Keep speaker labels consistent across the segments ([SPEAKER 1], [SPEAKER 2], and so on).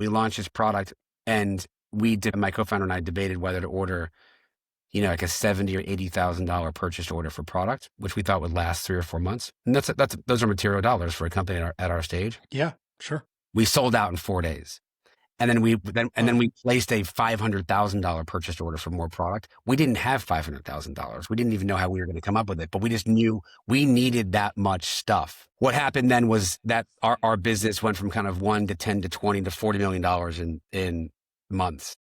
[SPEAKER 1] We launched this product and my co-founder and I debated whether to order, like a $70,000 or $80,000 purchase order for product, which we thought would last 3 or 4 months. And those are material dollars for a company at our stage.
[SPEAKER 2] Yeah, sure.
[SPEAKER 1] We sold out in 4 days. And then we placed a $500,000 purchase order for more product. We didn't have $500,000. We didn't even know how we were going to come up with it, but we just knew we needed that much stuff. What happened then was that our business went from kind of 1 to 10 to 20 to $40 million in months.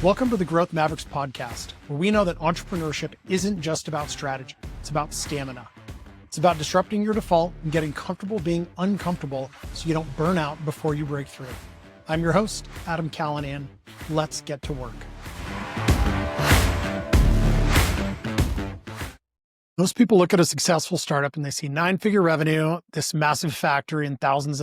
[SPEAKER 2] Welcome to the Growth Mavericks podcast, where we know that entrepreneurship isn't just about strategy. It's about stamina. It's about disrupting your default and getting comfortable being uncomfortable so you don't burn out before you break through. I'm your host, Adam Callinan. Let's get to work. Most people look at a successful startup and they see 9-figure revenue, this massive factory and thousands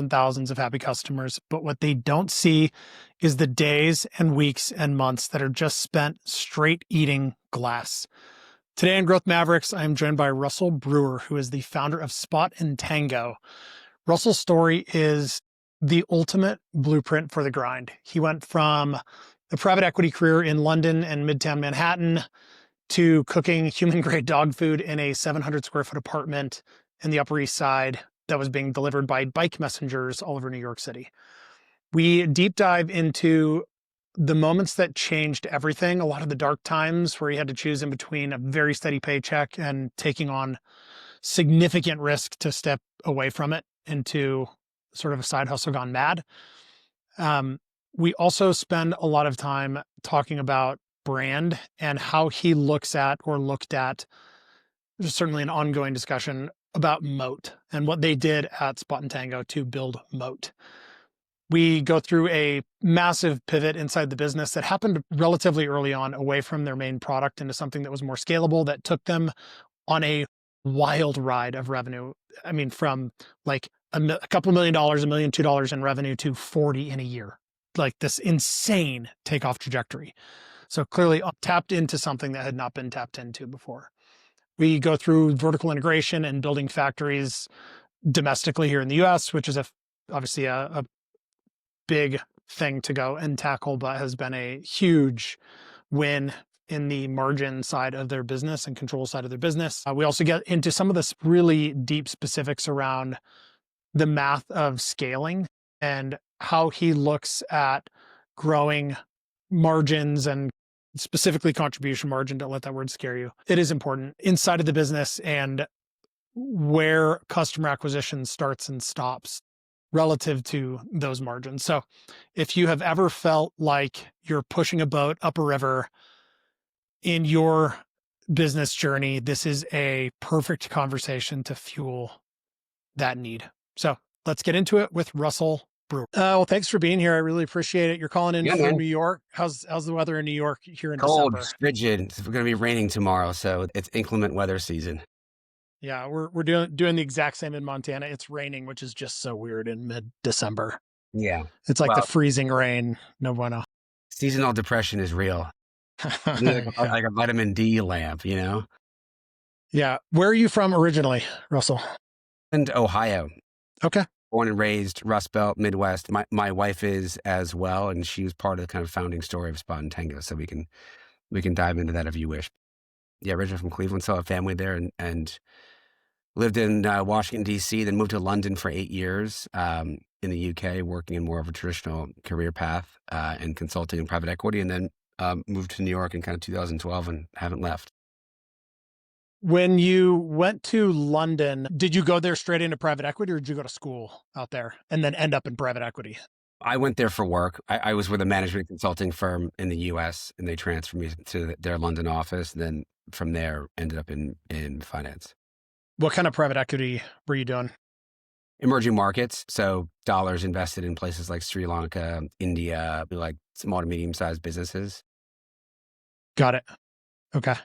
[SPEAKER 2] of happy customers. But what they don't see is the days and weeks and months that are just spent straight eating glass. Today on Growth Mavericks, I am joined by Russell Breuer, who is the founder of Spot Tango. Russell's story is the ultimate blueprint for the grind. He went from a private equity career in London and Midtown Manhattan to cooking human-grade dog food in a 700 square foot apartment in the Upper East Side that was being delivered by bike messengers all over New York City. We deep dive into the moments that changed everything, a lot of the dark times where he had to choose in between a very steady paycheck and taking on significant risk to step away from it into sort of a side hustle gone mad. We also spend a lot of time talking about brand and how he looks at or looked at, there's certainly an ongoing discussion about moat and what they did at Spot Tango to build moat. We go through a massive pivot inside the business that happened relatively early on away from their main product into something that was more scalable that took them on a wild ride of revenue. I mean, from like a couple $1 million, $1.2 million in revenue to 40 in a year, like this insane takeoff trajectory. So clearly tapped into something that had not been tapped into before. We go through vertical integration and building factories domestically here in the US, which is obviously a big thing to go and tackle, but has been a huge win in the margin side of their business and control side of their business. We also get into some of this really deep specifics around the math of scaling and how he looks at growing margins and specifically contribution margin. Don't let that word scare you. It is important inside of the business and where customer acquisition starts and stops relative to those margins. So if you have ever felt like you're pushing a boat up a river in your business journey, this is a perfect conversation to fuel that need. So let's get into it with Russell Breuer. Well, thanks for being here. I really appreciate it. You're calling in from New York. How's the weather in New York here in
[SPEAKER 1] Cold,
[SPEAKER 2] December?
[SPEAKER 1] frigid. It's going to be raining tomorrow, so it's inclement weather season.
[SPEAKER 2] Yeah, we're doing the exact same in Montana. It's raining, which is just so weird in mid-December.
[SPEAKER 1] Yeah.
[SPEAKER 2] It's like the freezing rain. No bueno.
[SPEAKER 1] Seasonal depression is real. Like a vitamin D lamp,
[SPEAKER 2] Yeah. Where are you from originally, Russell?
[SPEAKER 1] And Ohio.
[SPEAKER 2] Okay.
[SPEAKER 1] Born and raised, Rust Belt, Midwest. My wife is as well, and she was part of the kind of founding story of Spot Tango. So we can dive into that if you wish. Yeah, originally from Cleveland, saw a family there, and lived in Washington, D.C., then moved to London for 8 years in the UK, working in more of a traditional career path in consulting and private equity, and then moved to New York in kind of 2012 and haven't left.
[SPEAKER 2] When you went to London, did you go there straight into private equity or did you go to school out there and then end up in private equity?
[SPEAKER 1] I went there for work. I was with a management consulting firm in the US and they transferred me to their London office. And then from there, ended up in finance.
[SPEAKER 2] What kind of private equity were you doing?
[SPEAKER 1] Emerging markets. So dollars invested in places like Sri Lanka, India, like small to medium-sized businesses.
[SPEAKER 2] Got it. Okay.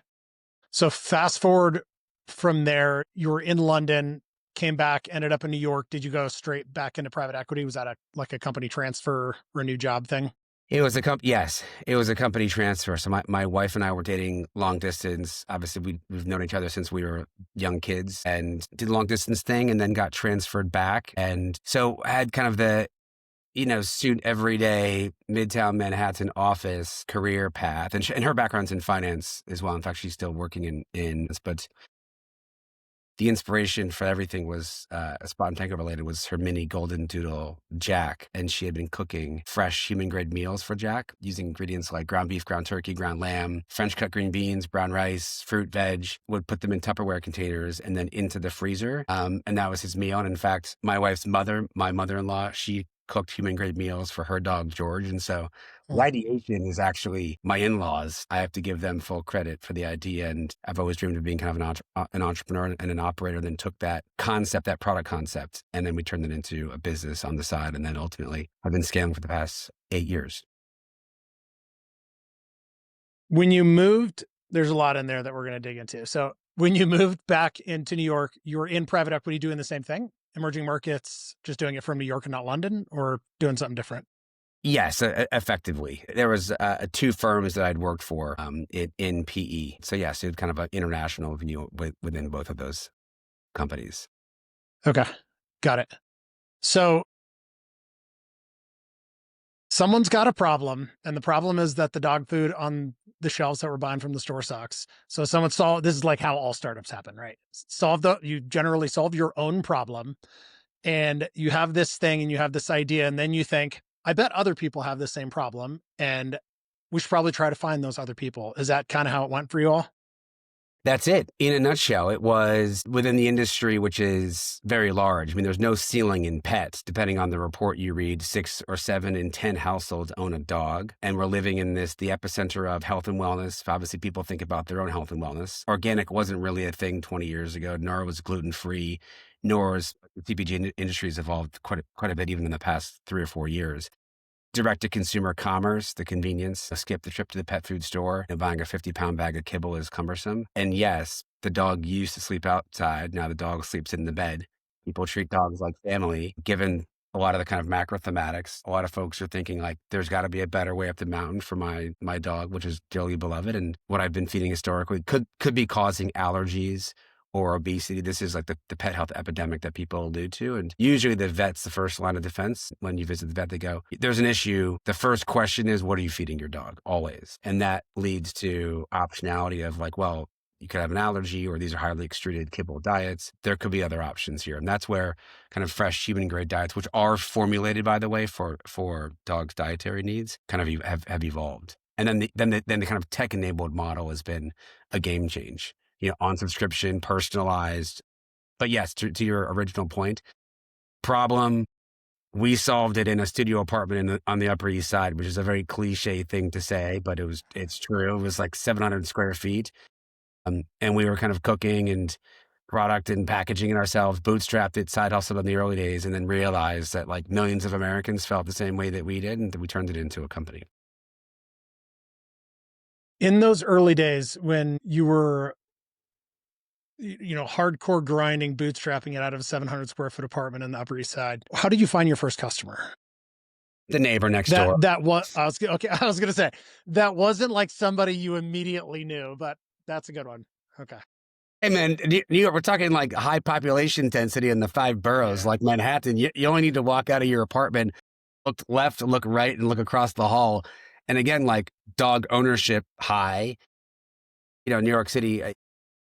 [SPEAKER 2] So fast forward from there, you were in London, came back, ended up in New York. Did you go straight back into private equity? Was that like a company transfer or a new job thing?
[SPEAKER 1] Yes, it was a company transfer. So my wife and I were dating long distance. Obviously, we've known each other since we were young kids and did the long distance thing and then got transferred back. And so I had kind of the, suit every day, Midtown Manhattan office career path. And her background's in finance as well. In fact, she's still working in this, but the inspiration for everything was Spot Tango related was her mini golden doodle Jack. And she had been cooking fresh human grade meals for Jack using ingredients like ground beef, ground turkey, ground lamb, French cut green beans, brown rice, fruit, veg, would put them in Tupperware containers and then into the freezer. And that was his meal. And in fact, my wife's mother, my mother-in-law, she cooked human grade meals for her dog, George. And so
[SPEAKER 2] Hmm.
[SPEAKER 1] ideation is actually my in-laws. I have to give them full credit for the idea. And I've always dreamed of being kind of an entrepreneur and an operator, then took that concept, that product concept, and then we turned it into a business on the side. And then ultimately I've been scaling for the past 8 years.
[SPEAKER 2] When you moved, there's a lot in there that we're going to dig into. So when you moved back into New York, you were in private equity doing the same thing, emerging markets, just doing it from New York and not London, or doing something different?
[SPEAKER 1] Yes, effectively. There was two firms that I'd worked for in PE. So yes, it was kind of an international view within both of those companies.
[SPEAKER 2] Okay, got it. So someone's got a problem, and the problem is that the dog food on the shelves that we're buying from the store sucks. So someone solve this is like how all startups happen, right? You generally solve your own problem, and you have this thing and you have this idea, and then you think, I bet other people have the same problem, and we should probably try to find those other people. Is that kind of how it went for you all?
[SPEAKER 1] That's it. In a nutshell, it was within the industry, which is very large. I mean, there's no ceiling in pets. Depending on the report you read, 6 or 7 in 10 households own a dog. And we're living in the epicenter of health and wellness. Obviously, people think about their own health and wellness. Organic wasn't really a thing 20 years ago, nor was gluten-free, nor was the CPG industry has evolved quite a bit, even in the past 3 or 4 years. Direct-to-consumer commerce, the convenience, skip the trip to the pet food store and buying a 50-pound bag of kibble is cumbersome. And yes, the dog used to sleep outside. Now the dog sleeps in the bed. People treat dogs like family. Given a lot of the kind of macro thematics, a lot of folks are thinking like, there's got to be a better way up the mountain for my dog, which is dearly beloved. And what I've been feeding historically could be causing allergies or obesity. This is like the pet health epidemic that people allude to. And usually the vet's the first line of defense. When you visit the vet, they go, there's an issue. The first question is, what are you feeding your dog? Always. And that leads to optionality of like, well, you could have an allergy or these are highly extruded kibble diets. There could be other options here. And that's where kind of fresh human grade diets, which are formulated, by the way, for dogs' dietary needs, kind of have evolved. And then the kind of tech enabled model has been a game change. On subscription, personalized. But yes, to your original point, problem, we solved it in a studio apartment on the Upper East Side, which is a very cliche thing to say, but it's true. It was like 700 square feet. And we were kind of cooking and product and packaging it ourselves, bootstrapped it, side hustled in the early days, and then realized that like millions of Americans felt the same way that we did, and we turned it into a company.
[SPEAKER 2] In those early days when you were hardcore grinding, bootstrapping it out of a 700 square foot apartment in the Upper East Side, how did you find your first customer?
[SPEAKER 1] The neighbor next door.
[SPEAKER 2] That was, I was going to say, that wasn't like somebody you immediately knew, but that's a good one. Okay.
[SPEAKER 1] Hey man, New York, we're talking like high population density in the 5 boroughs, like Manhattan. You only need to walk out of your apartment, look left, look right, and look across the hall. And again, like dog ownership high. New York City,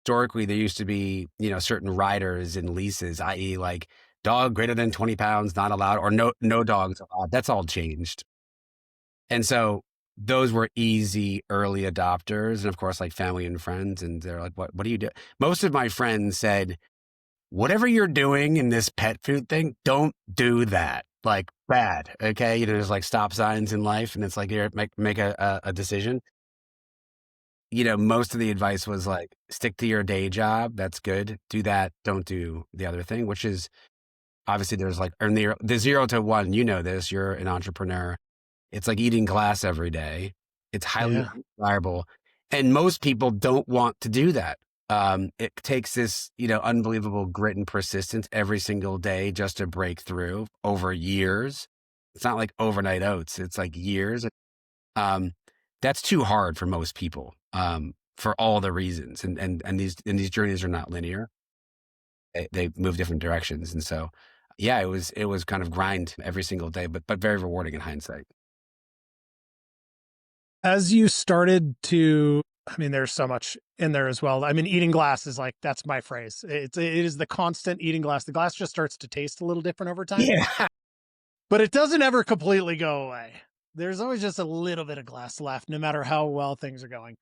[SPEAKER 1] historically, there used to be, certain riders and leases, i.e. like dog greater than 20 pounds, not allowed, or no dogs allowed. That's all changed. And so those were easy early adopters. And of course, like family and friends. And they're like, what do you do? Most of my friends said, whatever you're doing in this pet food thing, don't do that. Like bad. Okay. There's like stop signs in life. And it's like, here, make a decision. Most of the advice was like, stick to your day job. That's good. Do that. Don't do the other thing, which is obviously there's like, earn the 0 to 1, this, you're an entrepreneur. It's like eating glass every day. It's highly desirable. And most people don't want to do that. It takes this, unbelievable grit and persistence every single day just to break through over years. It's not like overnight oats. It's like years. That's too hard for most people, for all the reasons. And these journeys are not linear. They move different directions. And so, yeah, it was kind of grind every single day, but very rewarding in hindsight.
[SPEAKER 2] As you started to, I mean, there's so much in there as well. I mean, eating glass is like, that's my phrase. It is the constant eating glass. The glass just starts to taste a little different over time,
[SPEAKER 1] Yeah.
[SPEAKER 2] but it doesn't ever completely go away. There's always just a little bit of glass left, no matter how well things are going.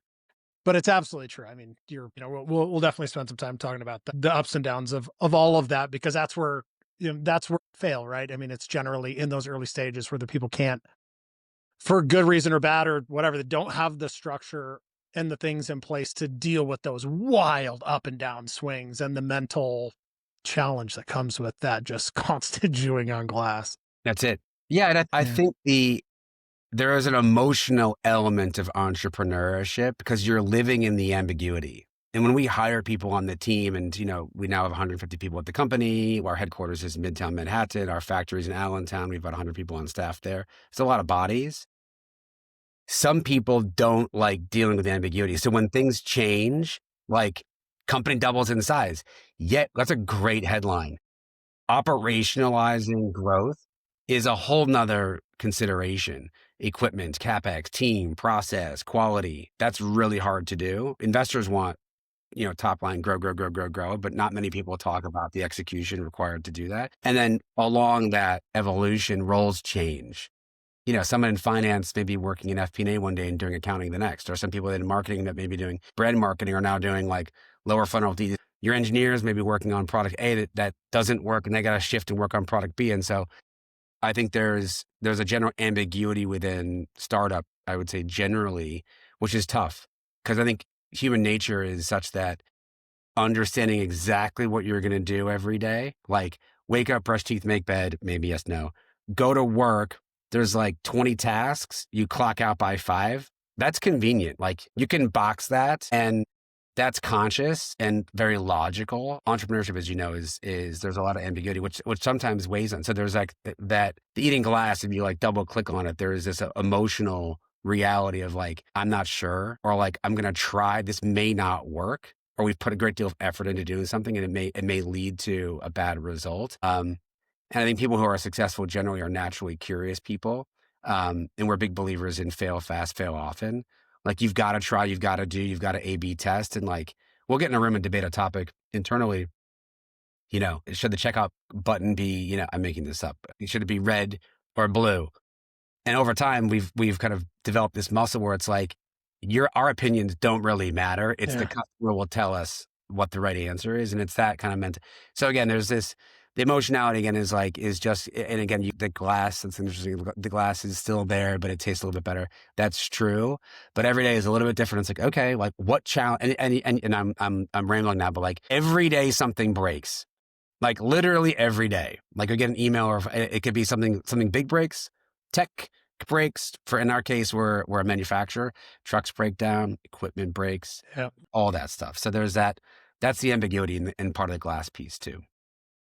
[SPEAKER 2] But it's absolutely true. I mean, we'll definitely spend some time talking about the ups and downs of all of that, because that's where, that's where we fail, right? I mean, it's generally in those early stages where the people can't, for good reason or bad or whatever, they don't have the structure and the things in place to deal with those wild up and down swings and the mental challenge that comes with that, just constant chewing on glass.
[SPEAKER 1] That's it. Yeah. And I
[SPEAKER 2] Yeah.
[SPEAKER 1] think there is an emotional element of entrepreneurship because you're living in the ambiguity. And when we hire people on the team, and we now have 150 people at the company. Our headquarters is Midtown Manhattan. Our factory's in Allentown. We've got 100 people on staff there. It's a lot of bodies. Some people don't like dealing with ambiguity. So when things change, like company doubles in size, yet that's a great headline. Operationalizing growth is a whole nother consideration. Equipment, CapEx, team, process, quality. That's really hard to do. Investors want, top line, grow, grow, grow, grow, grow, but not many people talk about the execution required to do that. And then along that evolution, roles change. Someone in finance may be working in FP&A one day and doing accounting the next, or some people in marketing that may be doing brand marketing are now doing like lower funnel DTC. Your engineers may be working on product A that doesn't work, and they got to shift and work on product B. And so I think there's a general ambiguity within startup, I would say generally, which is tough because I think human nature is such that understanding exactly what you're going to do every day, like wake up, brush teeth, make bed, maybe yes, no, go to work. There's like 20 tasks. You clock out by 5. That's convenient. Like you can box that, and that's conscious and very logical. Entrepreneurship, as you know, is there's a lot of ambiguity, which sometimes weighs on. So there's like that the eating glass, if you like double click on it, there is this emotional reality of like, I'm not sure, or like, I'm going to try, this may not work, or we've put a great deal of effort into doing something and it may lead to a bad result. And I think people who are successful generally are naturally curious people. And we're big believers in fail fast, fail often. Like you've got to try, you've got to do, you've got to A/B test. And like, we'll get in a room and debate a topic internally. Should the checkout button be, I'm making this up. Should it be red or blue? And over time, we've kind of developed this muscle where it's like, our opinions don't really matter. It's the customer will tell us what the right answer is. And it's that kind of mental. So again, there's this, the emotionality again is just, and again, the glass, that's interesting. The glass is still there, but it tastes a little bit better. That's true. But every day is a little bit different. It's like, okay, like what challenge, and I'm rambling now, but like every day something breaks, like literally every day. Like I get an email, or it could be something big breaks, tech breaks. In our case, we're a manufacturer, trucks break down, equipment breaks, all that stuff. So there's that. That's the ambiguity in part of the glass piece too.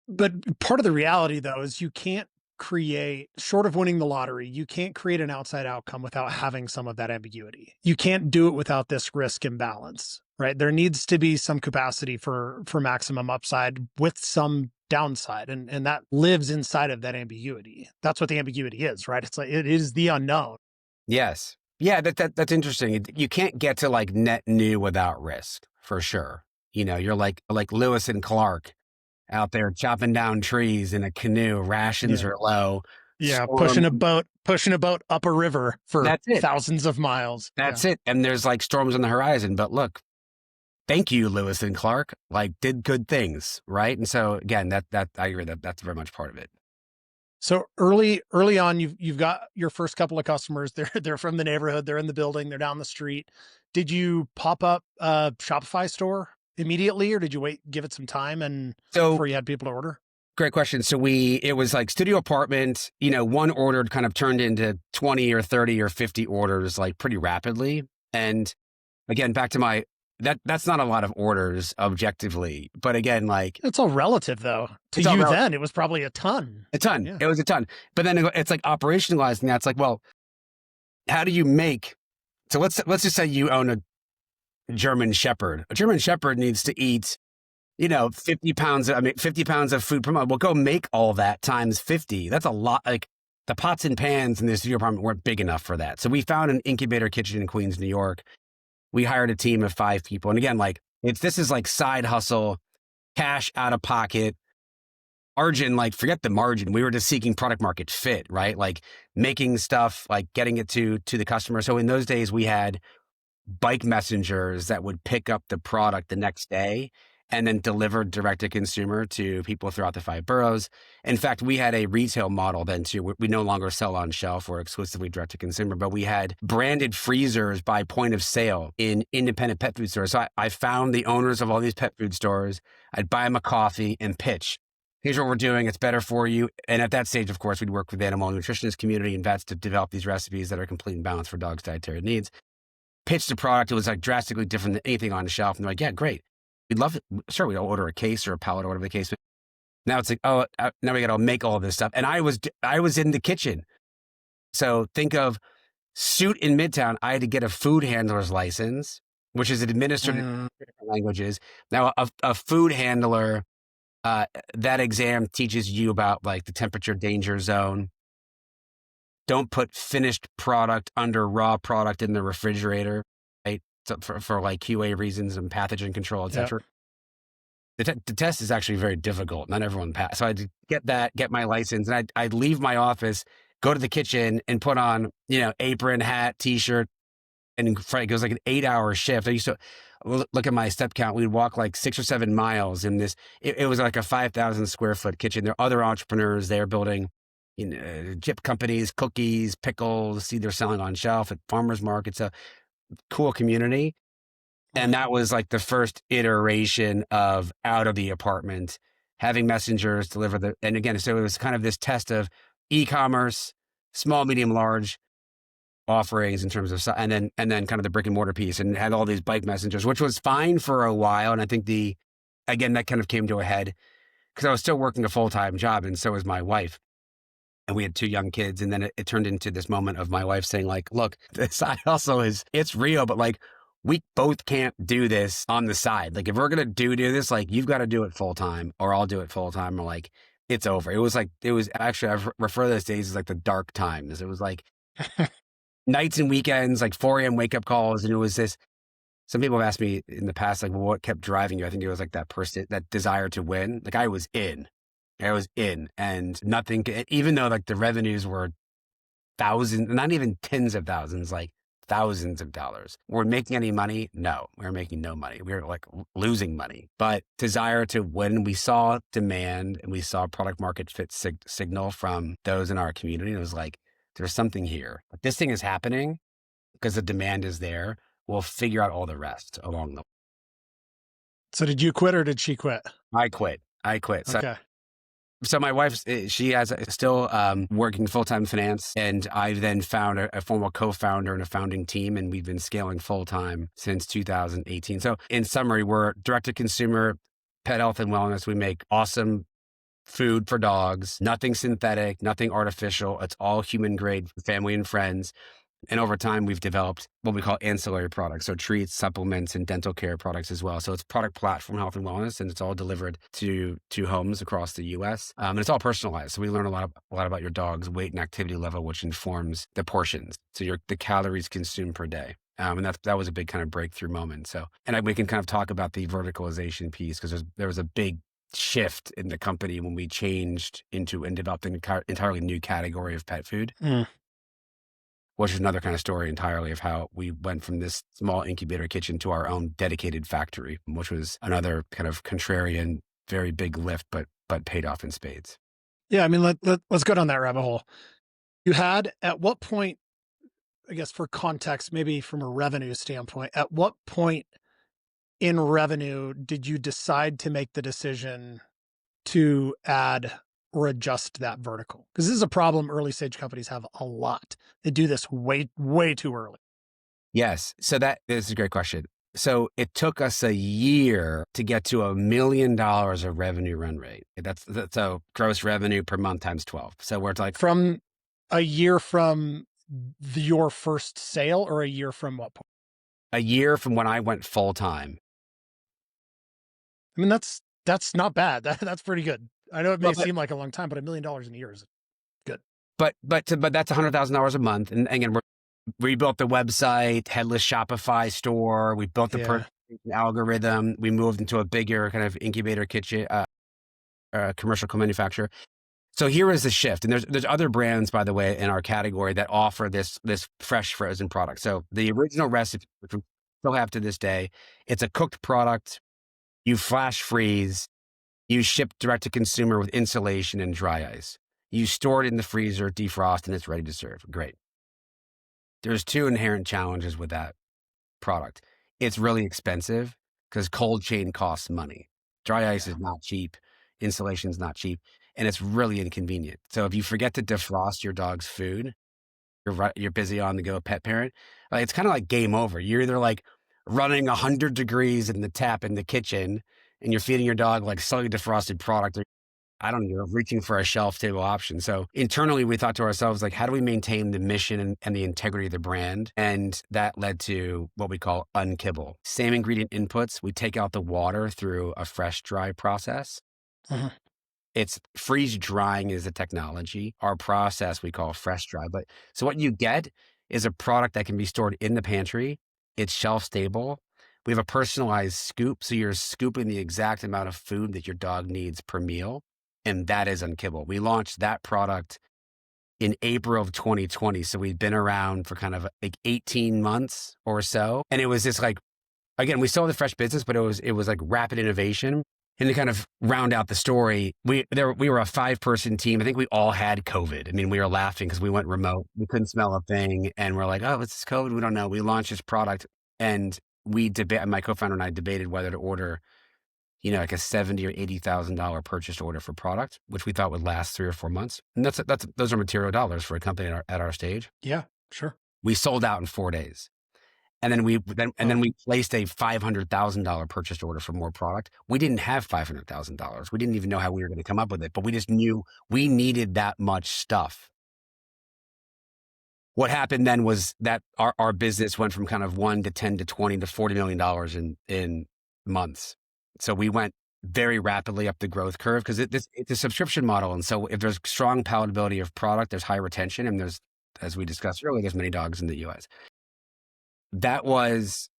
[SPEAKER 2] But part of the reality, though, is you can't create, short of winning the lottery, you can't create an outside outcome without having some of that ambiguity. You can't do it without this risk imbalance, right? There needs to be some capacity for maximum upside with some downside. And that lives inside of that ambiguity. That's what the ambiguity is, right? It's like, it is the unknown.
[SPEAKER 1] Yes. Yeah, that's interesting. You can't get to like net new without risk, for sure. You're like Lewis and Clark out there chopping down trees in a canoe. Rations are low.
[SPEAKER 2] Yeah,
[SPEAKER 1] Storm,
[SPEAKER 2] pushing a boat up a river for
[SPEAKER 1] that's it.
[SPEAKER 2] thousands of miles.
[SPEAKER 1] That's it. And there's like storms on the horizon. But look, thank you, Lewis and Clark. Like did good things, right? And so again, that I agree that's very much part of it.
[SPEAKER 2] So early on, you've got your first couple of customers. They're from the neighborhood. They're in the building. They're down the street. Did you pop up a Shopify store immediately, or did you wait, give it some time, and before you had people to order?
[SPEAKER 1] Great question. So it was like studio apartment, one order kind of turned into 20 or 30 or 50 orders like pretty rapidly. And again, back to that's not a lot of orders objectively, but again, like
[SPEAKER 2] it's all relative though. To you then, it was probably a ton.
[SPEAKER 1] Yeah. It was a ton. But then it's like operationalizing that. It's like, well, how do you make, so let's just say you own a German Shepherd. A German Shepherd needs to eat, 50 pounds of food per month. Well, go make all that times 50. That's a lot. Like the pots and pans in the studio apartment weren't big enough for that. So we found an incubator kitchen in Queens, New York. We hired a team of 5 people. And again, like this is like side hustle, cash out of pocket, margin, like forget the margin. We were just seeking product market fit, right? Like making stuff, like getting it to the customer. So in those days we had bike messengers that would pick up the product the next day and then deliver direct to consumer to people throughout the 5 boroughs. In fact, we had a retail model then too. We no longer sell on shelf. We're exclusively direct to consumer, but we had branded freezers by point of sale in independent pet food stores. So I found the owners of all these pet food stores. I'd buy them a coffee and pitch. Here's what we're doing. It's better for you. And at that stage, of course, we'd work with the animal nutritionist community and vets to develop these recipes that are complete and balanced for dogs' dietary needs. Pitched the product. It was like drastically different than anything on the shelf. And they're like, yeah, great. We'd love it. Sure, we'd order a case or a pallet or whatever the case. But now it's like, oh, now we got to make all this stuff. And I was in the kitchen. So think of suit in Midtown. I had to get a food handler's license, which is administered in different languages. Now a food handler, that exam teaches you about like the temperature danger zone. Don't put finished product under raw product in the refrigerator, right? So for like QA reasons and pathogen control, et cetera. Yep. The test is actually very difficult. Not everyone passed. So I had to get my license, and I'd leave my office, go to the kitchen and put on, apron, hat, t-shirt. And it was like an 8-hour shift. I used to look at my step count. We'd walk like 6 or 7 miles in this. It was like a 5,000 square foot kitchen. There are other entrepreneurs there building chip companies, cookies, pickles. See, they're selling on shelf at farmers markets. A cool community. And that was like the first iteration of out of the apartment, having messengers deliver and again, so it was kind of this test of e-commerce, small, medium, large offerings in terms of, and then kind of the brick and mortar piece, and had all these bike messengers, which was fine for a while. And I think again, that kind of came to a head because I was still working a full-time job, and so was my wife. And we had 2 young kids. And then it turned into this moment of my wife saying like, look, the side hustle it's real, but like, we both can't do this on the side. Like if we're going to do this, like you've got to do it full time or I'll do it full time, or like it's over. It was actually, I refer to those days as like the dark times. It was like nights and weekends, like 4 a.m. wake up calls. And it was this, some people have asked me in the past, like, well, what kept driving you? I think it was like that desire to win. Like I was in and nothing, even though like the revenues were thousands, not even tens of thousands, like thousands of dollars. Were we making any money? No, we were making no money. We were like losing money, but desire to win. We saw demand and we saw product market fit signal from those in our community. It was like, there's something here. But this thing is happening because the demand is there. We'll figure out all the rest along the way.
[SPEAKER 2] So did you quit or did she quit?
[SPEAKER 1] I quit.
[SPEAKER 2] Okay.
[SPEAKER 1] So my wife, she has still working full-time finance, and I then found a former co-founder and a founding team, and we've been scaling full-time since 2018. So in summary, we're direct-to-consumer pet health and wellness. We make awesome food for dogs, nothing synthetic, nothing artificial. It's all human grade for family and friends. And over time, we've developed what we call ancillary products. So treats, supplements, and dental care products as well. So it's product platform health and wellness, and it's all delivered to homes across the US. And it's all personalized. So we learn a lot about your dog's weight and activity level, which informs the portions. So the calories consumed per day. And that was a big kind of breakthrough moment. So, and we can kind of talk about the verticalization piece because there was a big shift in the company when we changed into and developed an entirely new category of pet food. Which is another kind of story entirely of how we went from this small incubator kitchen to our own dedicated factory, which was another kind of contrarian, very big lift, but paid off in spades.
[SPEAKER 2] Yeah. I mean, let's go down that rabbit hole. You had, at what point, I guess for context, maybe from a revenue standpoint, at what point in revenue did you decide to make the decision to add or adjust that vertical? Because this is a problem early stage companies have a lot. They do this way, way too early.
[SPEAKER 1] Yes. So that is a great question. So it took us a year to get to $1 million of revenue run rate. That's so gross revenue per month times 12. So we're like
[SPEAKER 2] from a year from your first sale or a year from what point?
[SPEAKER 1] A year from when I went full time.
[SPEAKER 2] I mean, that's not bad. That's pretty good. I know it
[SPEAKER 1] Well,
[SPEAKER 2] may seem like a long time, but $1 million in a year is good.
[SPEAKER 1] but that's $100,000 a month. And again, we rebuilt the website, headless Shopify store. We built the
[SPEAKER 2] Yeah.
[SPEAKER 1] purchasing algorithm. We moved into a bigger kind of incubator kitchen, commercial co-manufacturer. So here is the shift. And there's other brands, by the way, in our category that offer this fresh frozen product. So the original recipe, which we still have to this day, it's a cooked product. You flash freeze. You ship direct to consumer with insulation and dry ice. You store it in the freezer, defrost, and it's ready to serve. Great. There's two inherent challenges with that product. It's really expensive because cold chain costs money. Dry ice is
[SPEAKER 2] Yeah.
[SPEAKER 1] not cheap. Insulation is not cheap, and it's really inconvenient. So if you forget to defrost your dog's food, you're busy on the go pet parent. It's kind of like game over. You're either like running 100 degrees in the tap in the kitchen, and you're feeding your dog like slightly defrosted product, or I don't know, reaching for a shelf table option. So internally, we thought to ourselves, like, how do we maintain the mission and the integrity of the brand? And that led to what we call unkibble. Same ingredient inputs. We take out the water through a fresh dry process.
[SPEAKER 2] Mhm.
[SPEAKER 1] It's freeze drying is the technology. Our process we call fresh dry. But so what you get is a product that can be stored in the pantry. It's shelf stable. We have a personalized scoop. So you're scooping the exact amount of food that your dog needs per meal. And that is unkibble. We launched that product in April of 2020. So we've been around for kind of like 18 months or so. And it was just like, again, we still have the fresh business, but it was like rapid innovation. And to kind of round out the story, we were a 5-person team. I think we all had COVID. I mean, we were laughing because we went remote. We couldn't smell a thing. And we're like, oh, it's COVID. We don't know. We launched this product and my co-founder and I debated whether to order, like a $70,000 or $80,000 purchase order for product, which we thought would last 3 or 4 months. And those are material dollars for a company at our stage.
[SPEAKER 2] Yeah, sure.
[SPEAKER 1] We sold out in 4 days. And then we placed a $500,000 purchase order for more product. We didn't have $500,000. We didn't even know how we were going to come up with it, but we just knew we needed that much stuff. What happened then was that our business went from kind of 1 to 10 to 20 to $40 million in months. So we went very rapidly up the growth curve because it's a subscription model. And so if there's strong palatability of product, there's high retention. And there's, as we discussed earlier, there's many dogs in the US. That was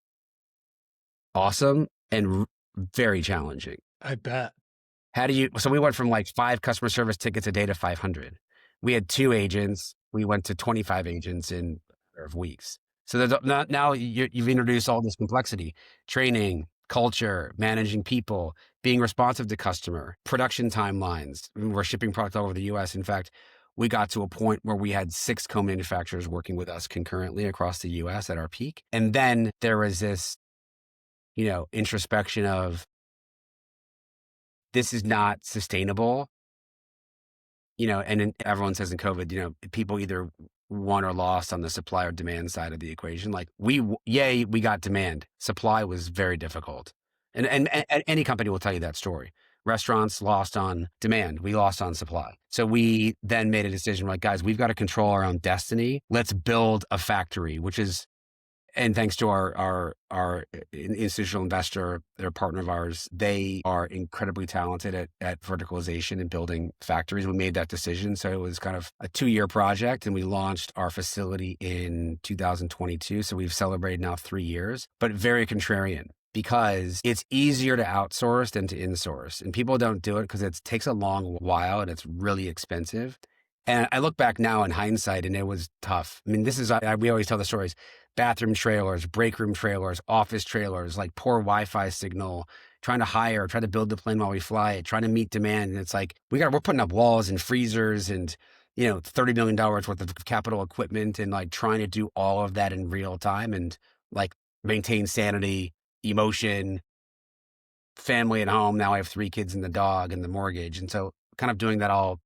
[SPEAKER 1] awesome and very challenging.
[SPEAKER 2] I bet.
[SPEAKER 1] So we went from like 5 customer service tickets a day to 500. We had 2 agents. We went to 25 agents in a matter of weeks. So now you've introduced all this complexity, training, culture, managing people, being responsive to customer, production timelines. We're shipping product all over the US. In fact, we got to a point where we had 6 co-manufacturers working with us concurrently across the US at our peak. And then there was this, introspection of, this is not sustainable, and then everyone says in COVID, people either won or lost on the supply or demand side of the equation. Like we got demand. Supply was very difficult. And any company will tell you that story. Restaurants lost on demand. We lost on supply. So we then made a decision like, guys, we've got to control our own destiny. Let's build a factory, and thanks to our institutional investor, they're a partner of ours. They are incredibly talented at verticalization and building factories. We made that decision. So it was kind of a 2-year project, and we launched our facility in 2022. So we've celebrated now 3 years, but very contrarian because it's easier to outsource than to insource. And people don't do it because it takes a long while and it's really expensive. And I look back now in hindsight and it was tough. I mean, we always tell the stories, bathroom trailers, break room trailers, office trailers, like poor Wi-Fi signal, trying to build the plane while we fly it, trying to meet demand. And it's like, we're putting up walls and freezers and, $30 million worth of capital equipment and like trying to do all of that in real time and like maintain sanity, emotion, family at home. Now I have 3 kids and the dog and the mortgage. And so kind of doing that all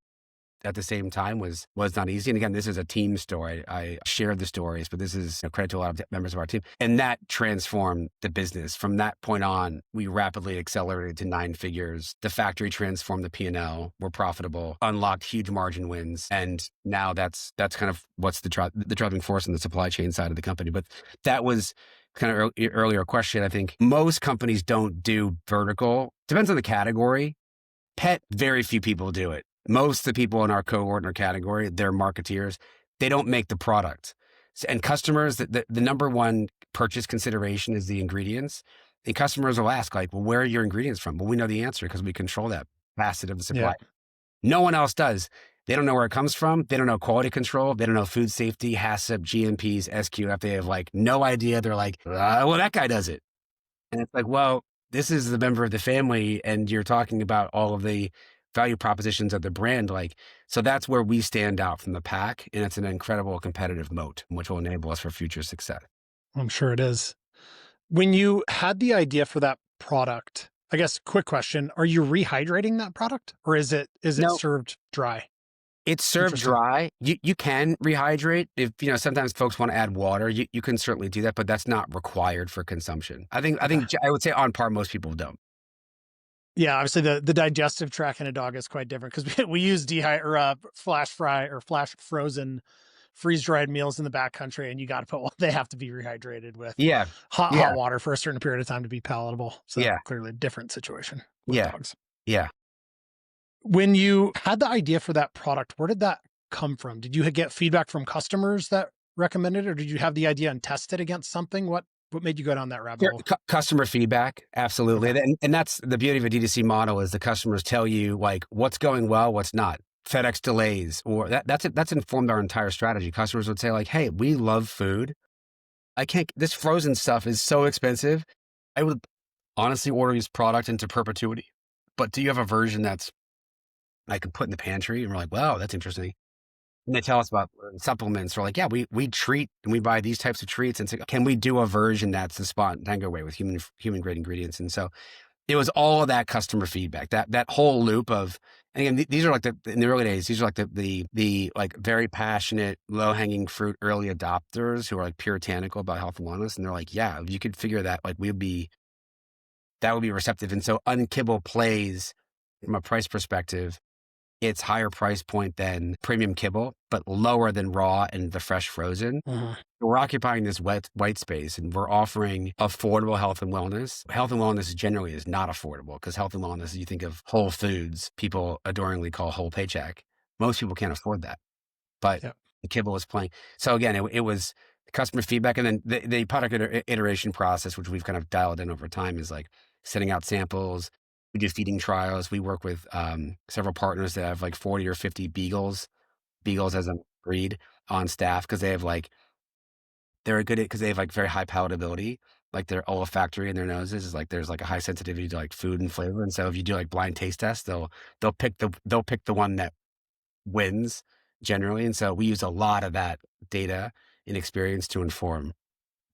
[SPEAKER 1] at the same time was not easy. And again, this is a team story. I shared the stories, but this is credit to a lot of members of our team. And that transformed the business. From that point on, we rapidly accelerated to 9 figures. The factory transformed the P&L. We're profitable, unlocked huge margin wins. And now that's kind of what's the driving force on the supply chain side of the company. But that was kind of earlier question. I think most companies don't do vertical. Depends on the category. Pet, very few people do it. Most of the people in our cohort, in our category, they're marketeers. They don't make the product. And customers, the number one purchase consideration is the ingredients. And customers will ask, like, well, where are your ingredients from? Well, we know the answer because we control that facet of the supply.
[SPEAKER 2] Yeah.
[SPEAKER 1] No one else does. They don't know where it comes from. They don't know quality control. They don't know food safety, HACCP, GMPs, SQF. They have like no idea. They're like, well, that guy does it. And it's like, well, this is the member of the family and you're talking about all of the value propositions of the brand. Like, so that's where we stand out from the pack. And it's an incredible competitive moat, which will enable us for future success.
[SPEAKER 2] I'm sure it is. When you had the idea for that product, I guess, quick question, are you rehydrating that product or is it
[SPEAKER 1] No,
[SPEAKER 2] served dry?
[SPEAKER 1] it's served dry. You can rehydrate if, sometimes folks want to add water. You can certainly do that, but that's not required for consumption. I think I would say on par, most people don't.
[SPEAKER 2] Yeah, obviously the digestive tract in a dog is quite different because we use flash frozen freeze dried meals in the backcountry, and you got to they have to be rehydrated with hot water for a certain period of time to be palatable. So clearly a different situation with dogs.
[SPEAKER 1] Yeah.
[SPEAKER 2] When you had the idea for that product, where did that come from? Did you get feedback from customers that recommended it, or did you have the idea and test it against something? What made you go down that rabbit hole?
[SPEAKER 1] Customer feedback, absolutely. Okay. And that's the beauty of a DTC model is the customers tell you like what's going well, what's not. FedEx delays, or that's informed our entire strategy. Customers would say like, hey, we love food. This frozen stuff is so expensive. I would honestly order this product into perpetuity. But do you have a version that's I could put in the pantry? And we're like, wow, that's interesting. And they tell us about supplements. We're like, yeah, we treat and we buy these types of treats. And say, can we do a version that's the Spot Tango way with human grade ingredients? And so it was all of that customer feedback, that whole loop of, and again, these are like in the early days, these are like the like very passionate, low hanging fruit, early adopters who are like puritanical about health and wellness. And they're like, yeah, if you could figure that, like that would be receptive. And so Unkibble plays from a price perspective. It's higher price point than premium kibble, but lower than raw and the fresh frozen. Mm-hmm. We're occupying this white space and we're offering affordable health and wellness. Health and wellness generally is not affordable because health and wellness, you think of Whole Foods, people adoringly call whole paycheck. Most people can't afford that, but the kibble is playing. So again, it was customer feedback. And then the product iteration process, which we've kind of dialed in over time, is like sending out samples. We do feeding trials. We work with several partners that have like 40 or 50 beagles as a breed on staff because they have they're good at because they have like very high palatability, like their olfactory in their noses is like there's like a high sensitivity to like food and flavor. And so if you do like blind taste tests, they'll pick the one that wins generally. And so we use a lot of that data and experience to inform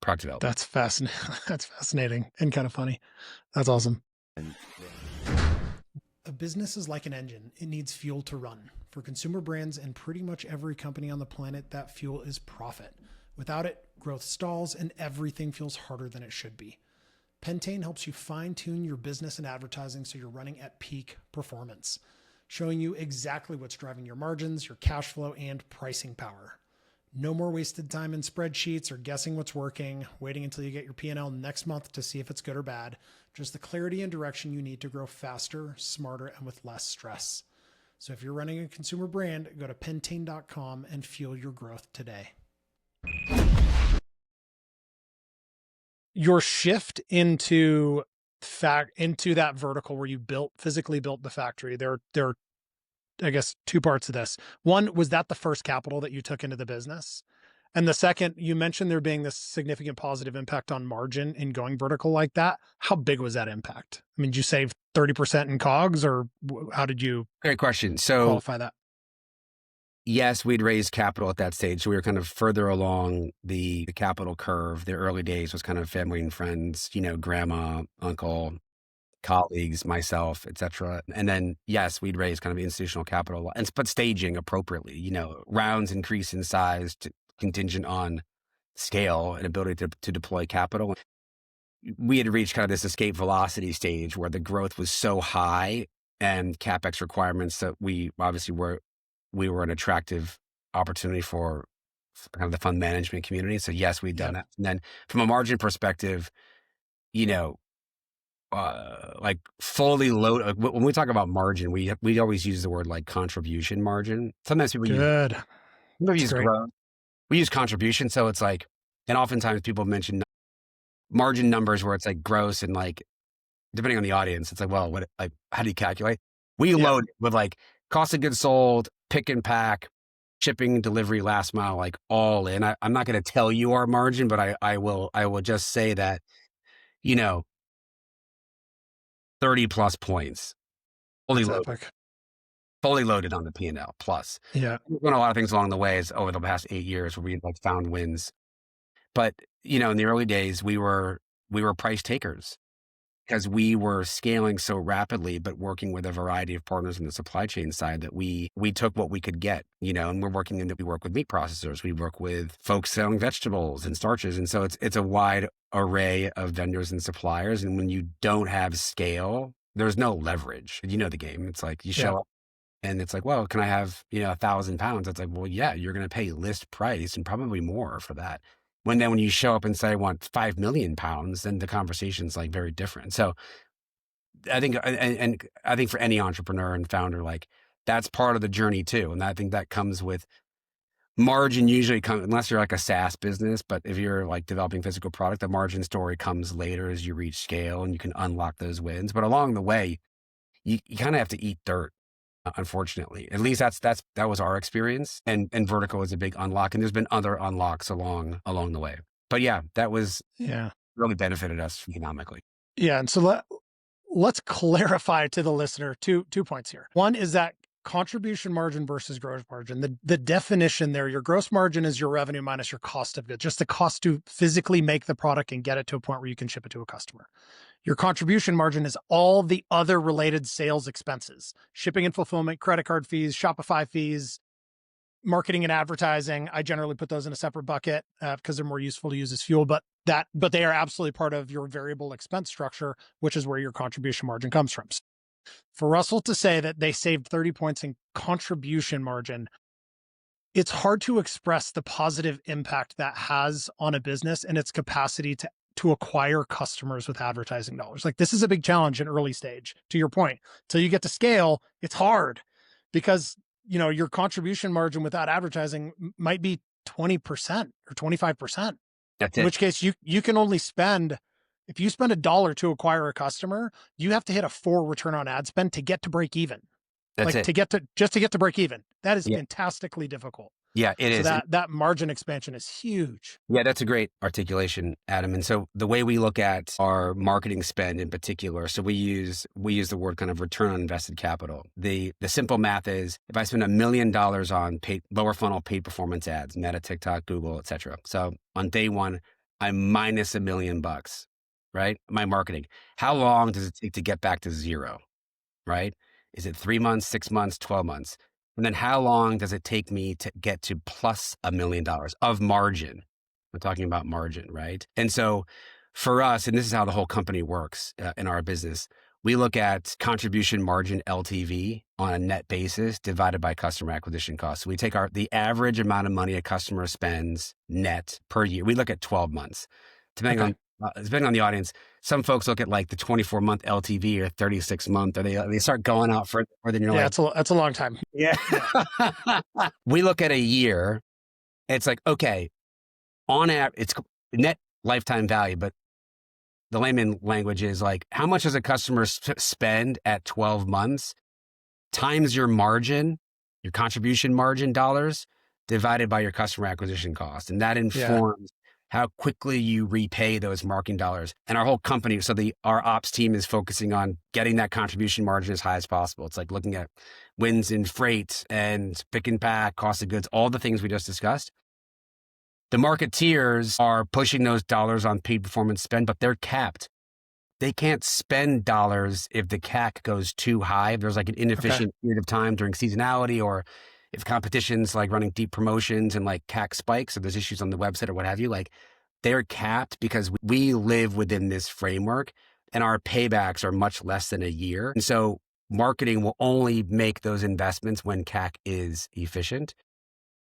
[SPEAKER 1] product development.
[SPEAKER 2] That's fascinating. That's fascinating and kind of funny. That's awesome. A business is like an engine. It needs fuel to run. For consumer brands and pretty much every company on the planet, that fuel is profit. Without it, growth stalls and everything feels harder than it should be. Pentane helps you fine-tune your business and advertising so you're running at peak performance, showing you exactly what's driving your margins, your cash flow, and pricing power. No more wasted time in spreadsheets or guessing what's working, waiting until you get your P&L next month to see if it's good or bad. Just the clarity and direction you need to grow faster, smarter, and with less stress. So if you're running a consumer brand, go to pentane.com and fuel your growth today. Your shift into that vertical where you physically built the factory, there are I guess 2 parts of this. One, was that the first capital that you took into the business? And the second, you mentioned there being this significant positive impact on margin in going vertical like that. How big was that impact? I mean, did you save 30% in COGS or how did you
[SPEAKER 1] Great question. So
[SPEAKER 2] qualify that?
[SPEAKER 1] Yes, we'd raised capital at that stage. So we were kind of further along the capital curve. The early days was kind of family and friends, grandma, uncle, colleagues, myself, et cetera. And then, yes, we'd raise kind of institutional capital but staging appropriately, rounds increase in size contingent on scale and ability to deploy capital. We had reached kind of this escape velocity stage where the growth was so high and CapEx requirements that we obviously we were an attractive opportunity for kind of the fund management community. So yes, we've done that. And then from a margin perspective, like fully load. When we talk about margin, we always use the word like contribution margin. Sometimes people use growth. We use contribution. So it's like, and oftentimes people mention margin numbers where it's like gross and like, depending on the audience, it's like, well, how do you calculate? We load it with like cost of goods sold, pick and pack, shipping, delivery, last mile, like all in. I'm not going to tell you our margin, but I will just say that, 30 plus points, fully loaded on the P&L plus.
[SPEAKER 2] Yeah.
[SPEAKER 1] We've done a lot of things along the way over the past 8 years where we like found wins. But, in the early days, we were price takers because we were scaling so rapidly, but working with a variety of partners on the supply chain side that we took what we could get, and we work with meat processors. We work with folks selling vegetables and starches. And so it's a wide array of vendors and suppliers. And when you don't have scale, there's no leverage. You know the game. It's like you show up and it's like, well, can I have, 1,000 pounds? It's like, well, yeah, you're going to pay list price and probably more for that. When you show up and say, I want 5 million pounds, then the conversation's like very different. So I think, and I think for any entrepreneur and founder, like that's part of the journey too. And I think that comes with margin usually unless you're like a SaaS business, but if you're like developing physical product, the margin story comes later as you reach scale and you can unlock those wins. But along the way, you kind of have to eat dirt. Unfortunately, at least that was our experience, and vertical is a big unlock, and there's been other unlocks along the way. But yeah, that was really benefited us economically.
[SPEAKER 2] Yeah, and so let's clarify to the listener two points here. One is that contribution margin versus gross margin. The definition there, your gross margin is your revenue minus your cost of goods, just the cost to physically make the product and get it to a point where you can ship it to a customer. Your contribution margin is all the other related sales expenses, shipping and fulfillment, credit card fees, Shopify fees, marketing and advertising. I generally put those in a separate bucket because they're more useful to use as fuel, but they are absolutely part of your variable expense structure, which is where your contribution margin comes from. For Russell to say that they saved 30 points in contribution margin, it's hard to express the positive impact that has on a business and its capacity to acquire customers with advertising dollars. Like this is a big challenge in early stage, to your point. Till you get to scale, it's hard because, your contribution margin without advertising might be 20% or 25%.
[SPEAKER 1] That's
[SPEAKER 2] in which case you can only spend, if you spend $1 to acquire a customer, you have to hit a 4 return on ad spend to get to break even.
[SPEAKER 1] That's
[SPEAKER 2] like
[SPEAKER 1] it.
[SPEAKER 2] to get to break even. That is fantastically difficult.
[SPEAKER 1] Yeah, it is.
[SPEAKER 2] That margin expansion is huge.
[SPEAKER 1] Yeah, that's a great articulation, Adam. And so the way we look at our marketing spend in particular, so we use the word kind of return on invested capital. The simple math is if I spend $1 million on lower funnel paid performance ads, Meta, TikTok, Google, et cetera. So on day one, I'm minus $1 million, right? My marketing. How long does it take to get back to zero, right? Is it 3 months, 6 months, 12 months? And then how long does it take me to get to plus $1 million of margin? We're talking about margin, right? And so for us, and this is how the whole company works in our business, we look at contribution margin LTV on a net basis divided by customer acquisition costs. So we take the average amount of money a customer spends net per year. We look at 12 months. Depending on the audience, some folks look at like the 24-month LTV or 36-month, or they start going out further than you're like.
[SPEAKER 2] That's a long time.
[SPEAKER 1] Yeah. We look at a year. It's like, okay, on average, it's net lifetime value, but the layman language is like, how much does a customer spend at 12 months times your margin, your contribution margin dollars divided by your customer acquisition cost. And that informs how quickly you repay those marketing dollars. And our whole company, so our ops team is focusing on getting that contribution margin as high as possible. It's like looking at wins in freight and pick and pack, cost of goods, all the things we just discussed. The marketeers are pushing those dollars on paid performance spend, but they're capped. they can't spend dollars if the CAC goes too high. If there's like an
[SPEAKER 2] Okay.
[SPEAKER 1] inefficient period of time during seasonality, or if competition's like running deep promotions and like CAC spikes, or there's issues on the website or what have you, like they're capped because we live within this framework and our paybacks are much less than a year. And so marketing will only make those investments when CAC is efficient.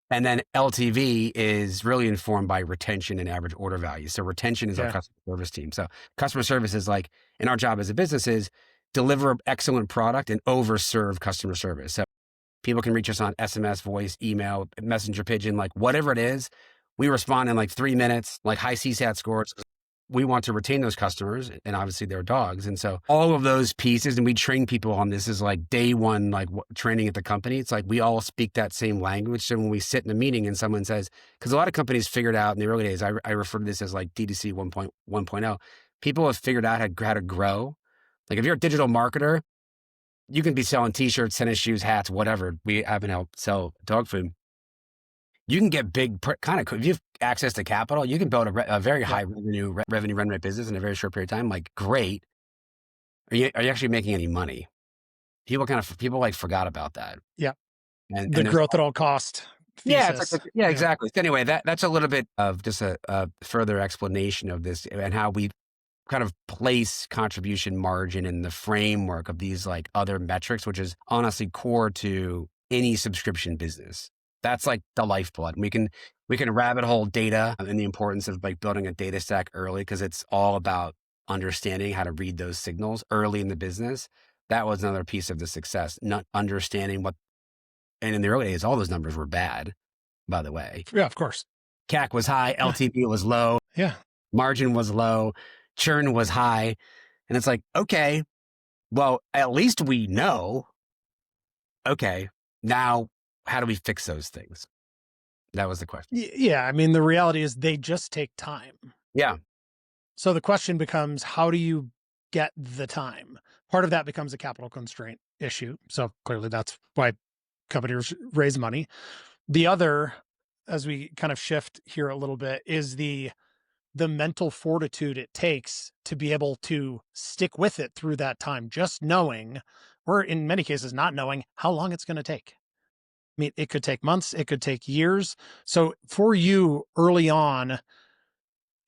[SPEAKER 1] And then LTV is really informed by retention and average order value. So retention is our
[SPEAKER 2] Yeah.
[SPEAKER 1] customer service team. So customer service is like, and our job as a business is deliver excellent product and overserve customer service. So people can reach us on SMS, voice, email, messenger pigeon, like whatever it is. We respond in like 3 minutes, like high CSAT scores. We want to retain those customers, and obviously they're dogs. And so all of those pieces, and we train people on this, is like day one, like training at the company. It's like we all speak that same language. So when we sit in a meeting and someone says, because a lot of companies figured out in the early days, I refer to this as like DTC 1.0. People have figured out how to grow. Like if you're a digital marketer, you can be selling t-shirts, tennis shoes, hats, whatever. We happen to sell dog food. You can get big, kind of, if you have access to capital, you can build a very
[SPEAKER 2] Yeah.
[SPEAKER 1] high revenue run rate business in a very short period of time. Like, great. Are you actually making any money? People like forgot about that.
[SPEAKER 2] Yeah.
[SPEAKER 1] And
[SPEAKER 2] The
[SPEAKER 1] there's,
[SPEAKER 2] growth at all cost
[SPEAKER 1] yeah, it's like,
[SPEAKER 2] thesis.
[SPEAKER 1] yeah,
[SPEAKER 2] Yeah.
[SPEAKER 1] exactly. So anyway, that's a little bit of just a further explanation of this and how we kind of place contribution margin in the framework of these like other metrics, which is honestly core to any subscription business. That's like the lifeblood. We can rabbit hole data and the importance of like building a data stack early, because it's all about understanding how to read those signals early in the business. That was another piece of the success, not understanding and in the early days, all those numbers were bad, by the way.
[SPEAKER 2] Yeah, of course.
[SPEAKER 1] CAC was high,
[SPEAKER 2] Yeah.
[SPEAKER 1] LTV was low,
[SPEAKER 2] Yeah.
[SPEAKER 1] margin was low, churn was high. And it's like, okay, well, at least we know. Okay, now how do we fix those things? That was the question.
[SPEAKER 2] Yeah. I mean, the reality is they just take time.
[SPEAKER 1] Yeah.
[SPEAKER 2] So the question becomes, how do you get the time? Part of that becomes a capital constraint issue. So clearly that's why companies raise money. The other, as we kind of shift here a little bit, is the mental fortitude it takes to be able to stick with it through that time, just knowing, or in many cases, not knowing how long it's going to take. I mean, it could take months, it could take years. So for you early on,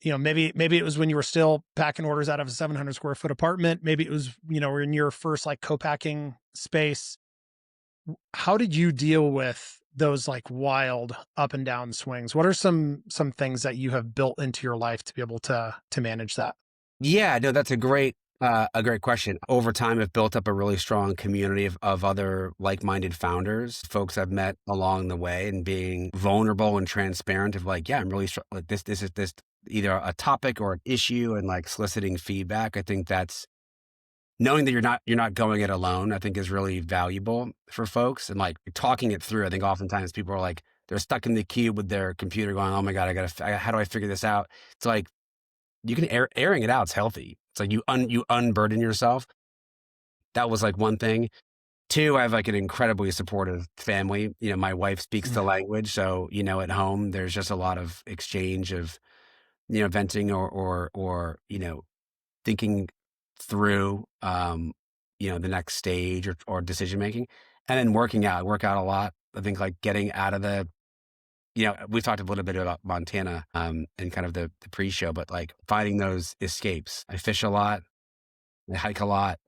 [SPEAKER 2] maybe it was when you were still packing orders out of a 700 square foot apartment. Maybe it was, in your first like co-packing space. How did you deal with those like wild up and down swings? What are some things that you have built into your life to be able to manage that?
[SPEAKER 1] Yeah, no, that's a great question. Over time, I've built up a really strong community of other like-minded founders, folks I've met along the way, and being vulnerable and transparent of like, yeah, I'm really like this is this either a topic or an issue, and like soliciting feedback. I think that's knowing that you're not going it alone, I think is really valuable for folks, and like talking it through. I think oftentimes people are like, they're stuck in the cube with their computer going, oh my God, how do I figure this out? It's like, you can airing it out. It's healthy. It's like you unburden yourself. That was like one thing. Two, I have like an incredibly supportive family. My wife speaks the language. So, at home, there's just a lot of exchange of, venting or thinking through, the next stage or decision making, and then work out a lot. I think like getting out of we've talked a little bit about Montana, and kind of the pre-show, but like finding those escapes. I fish a lot, I hike a lot,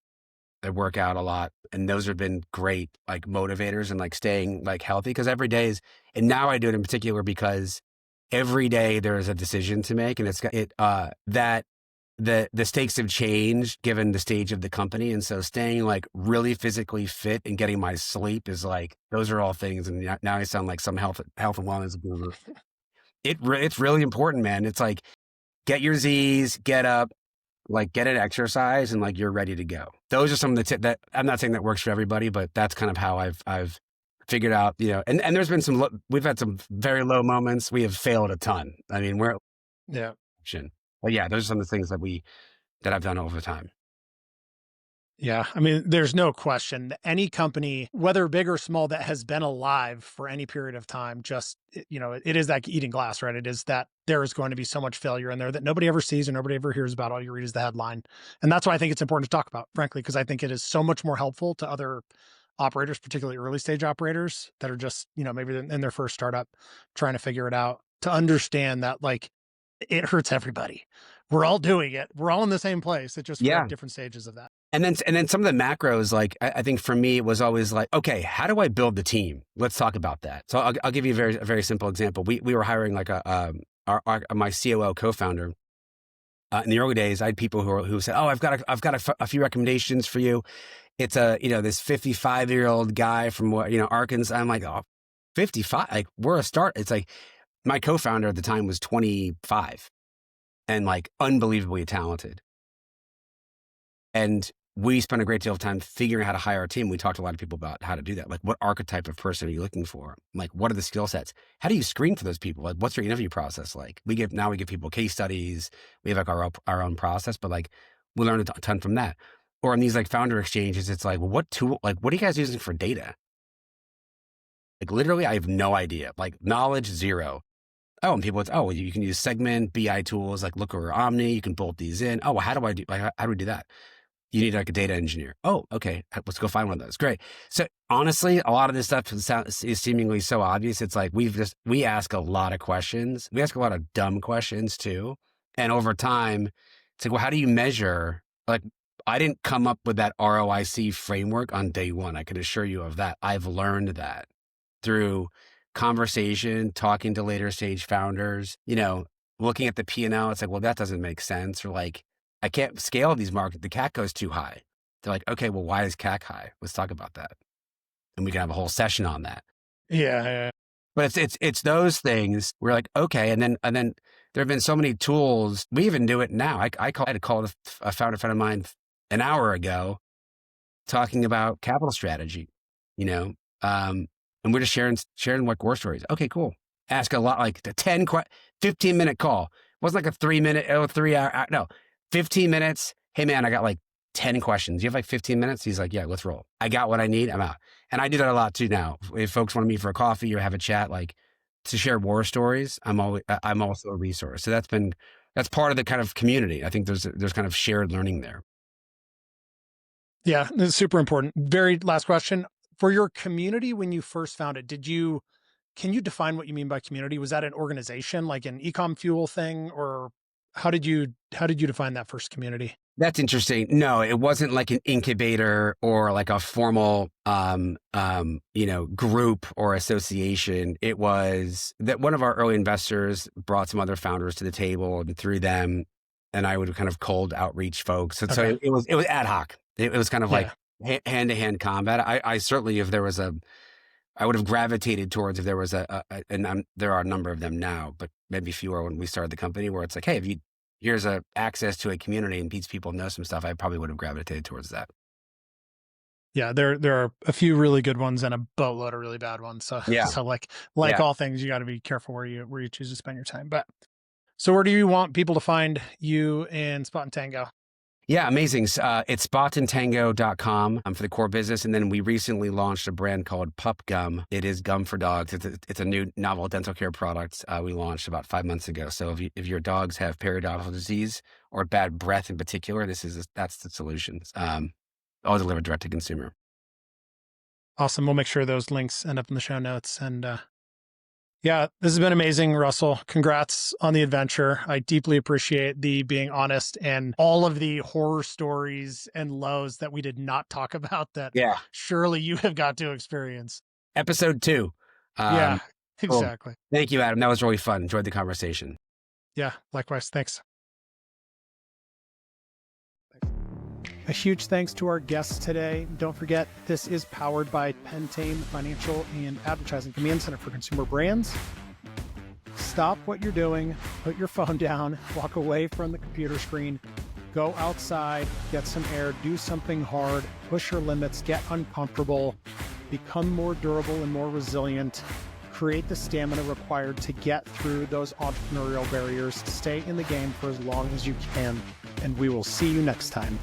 [SPEAKER 1] I work out a lot. And those have been great, like motivators and like staying like healthy. Cause every day and now I do it in particular because every day there is a decision to make, and that the stakes have changed given the stage of the company. And so staying like really physically fit and getting my sleep is like, those are all things. And now I sound like some health and wellness guru. It's really important, man. It's like, get your Z's, get up, like get an exercise, and like, you're ready to go. Those are some of the tips that I'm not saying that works for everybody, but that's kind of how I've figured out, and there's been we've had some very low moments. We have failed a ton. I mean,
[SPEAKER 2] Yeah.
[SPEAKER 1] but yeah, those are some of the things that I've done over time.
[SPEAKER 2] Yeah. I mean, there's no question that any company, whether big or small, that has been alive for any period of time, just, it is like eating glass, right? It is that there is going to be so much failure in there that nobody ever sees or nobody ever hears about. All you read is the headline. And that's why I think it's important to talk about, frankly, because I think it is so much more helpful to other operators, particularly early stage operators that are just, maybe in their first startup trying to figure it out, to understand that like it hurts everybody. We're all doing it. We're all in the same place. It's just we're
[SPEAKER 1] Yeah.
[SPEAKER 2] at different stages of that.
[SPEAKER 1] And then some of the macros, like I think for me, it was always like, okay, how do I build the team? Let's talk about that. So I'll give you a very simple example. We were hiring like my COO co-founder. In the early days, I had people who said, "Oh, I've got a few recommendations for you." It's this 55-year-old guy from Arkansas. I'm like, oh, 55, like we're a start. It's like my co-founder at the time was 25 and like unbelievably talented. And we spent a great deal of time figuring out how to hire a team. We talked to a lot of people about how to do that. Like, what archetype of person are you looking for? Like, what are the skill sets? How do you screen for those people? Like, what's your interview process like? We give people case studies. We have like our own process, but like we learned a ton from that. Or in these like founder exchanges, it's like, well, what tool? Like, what are you guys using for data? Like, literally, I have no idea. Like, knowledge zero. Oh, and people, well, you can use Segment, BI tools like Looker or Omni. You can bolt these in. Oh, well, how do I do? Like, how do we do that? You need like a data engineer. Oh, okay. Let's go find one of those. Great. So honestly, a lot of this stuff is seemingly so obvious. It's like we ask a lot of questions. We ask a lot of dumb questions too. And over time, it's like, well, how do you measure? Like, I didn't come up with that ROIC framework on day one. I can assure you of that. I've learned that through conversation, talking to later stage founders, looking at the P&L. It's like, well, that doesn't make sense. Or like, I can't scale these markets. The CAC goes too high. They're like, okay, well, why is CAC high? Let's talk about that. And we can have a whole session on that.
[SPEAKER 2] Yeah.
[SPEAKER 1] But it's those things. We're like, okay. And then there have been so many tools. We even do it now. I had to call a founder friend of mine an hour ago talking about capital strategy, and we're just sharing like war stories. Okay, cool. Ask a lot, like the 15-minute call. It wasn't like a 3-hour, no. 15 minutes. Hey man, I got like 10 questions. You have like 15 minutes? He's like, yeah, let's roll. I got what I need. I'm out. And I do that a lot too now. If folks want to meet for a coffee or have a chat, like to share war stories, I'm also a resource. So that's part of the kind of community. I think there's kind of shared learning there.
[SPEAKER 2] Yeah, this is super important. Very last question. For your community, when you first found it, can you define what you mean by community? Was that an organization, like an Ecom Fuel thing, or how did you define that first community?
[SPEAKER 1] That's interesting. No, it wasn't like an incubator or like a formal, group or association. It was that one of our early investors brought some other founders to the table, and through them, and I would kind of cold outreach folks. And so it was ad hoc. It was kind of like hand to hand combat. I certainly, if there was I would have gravitated towards if there was and there are a number of them now, but maybe fewer when we started the company, where it's like, hey, here's access to a community and these people know some stuff, I probably would have gravitated towards that.
[SPEAKER 2] Yeah, there are a few really good ones and a boatload of really bad ones. So
[SPEAKER 1] yeah,
[SPEAKER 2] so like all things, you got to be careful where you choose to spend your time. But so where do you want people to find you in Spot and Tango?
[SPEAKER 1] Yeah, amazing. It's spotandtango.com for the core business. And then we recently launched a brand called Pup Gum. It is gum for dogs. It's a new novel dental care product we launched about 5 months ago. So if your dogs have periodontal disease or bad breath in particular, that's the solution. All delivered direct to consumer.
[SPEAKER 2] Awesome. We'll make sure those links end up in the show notes. And yeah, this has been amazing, Russell. Congrats on the adventure. I deeply appreciate the being honest and all of the horror stories and lows that we did not talk about that surely you have got to experience.
[SPEAKER 1] Episode 2.
[SPEAKER 2] Yeah, exactly.
[SPEAKER 1] Cool. Thank you, Adam. That was really fun. Enjoyed the conversation.
[SPEAKER 2] Yeah, likewise. Thanks. A huge thanks to our guests today. Don't forget, this is powered by Pentane Financial and Advertising Command Center for Consumer Brands. Stop what you're doing, put your phone down, walk away from the computer screen, go outside, get some air, do something hard, push your limits, get uncomfortable, become more durable and more resilient, create the stamina required to get through those entrepreneurial barriers, stay in the game for as long as you can, and we will see you next time.